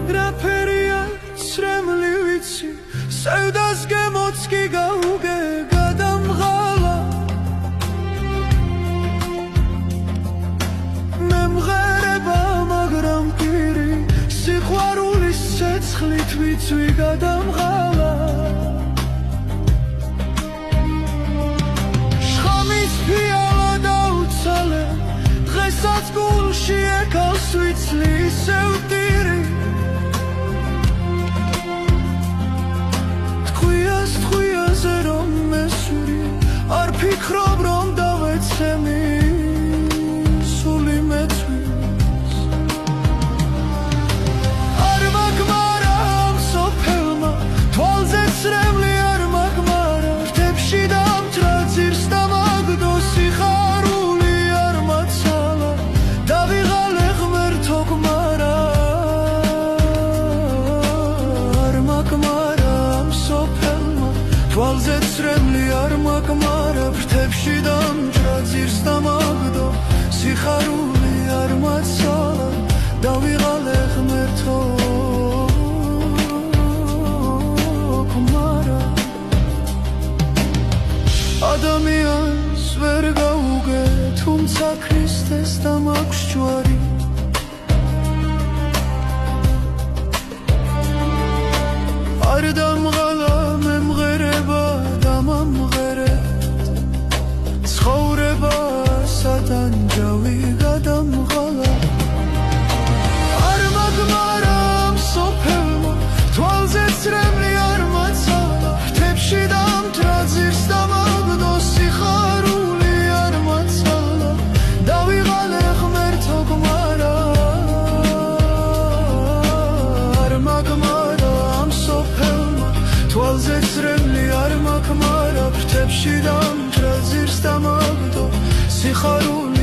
Raperia sremli vitsi Sevdas gemotski gauge gadam gala Memghereba magram piri Sikhvarulis setzkhlit vitsvi gadam gala Shkhamis piala dautsale Დღესაც გულში ეკავს ვიცლი ისევ ტირი Tkhuyაზე რომ მესვირი არ ფიქრობ რომ დავეცემი სული მეცვის არ მაგმარა ამ სოფელმა თვალზე ცრემლი არ მაგმარა რთებში დამთრა ძირს დამაგდო სიხარული არ მაცალა დავიღალე ღმერთო გმარა არ მაგმარა ამ სოფელმა თვალზე ცრემლი არ მაგმარა ფრთებში დამჭრა ძირს დამაგდო სიხარული არ მაცალა დავიღალე ღმერთო გმარა ადამიანს ვერ გაუგე თუმცა ქრისტეს დამაქვს ჯვარი არ დამღალა მემღერება დამამღერეთ ცხოვრება სადანჯავი გადამღალა არ მაგმარა ამ სოფელმა თვალზე ცრემლი არ მაცალა ფრთებში დამთრა ძირს დამაგდო სიხარული არ მაცალა დავიღალე ღმერთო გმარა არ მაგმარა ამ სოფელმა თვალზე ცრემლი არ მაგმარა ფრთებში დამთრა ძირს დამაგდო სიხარული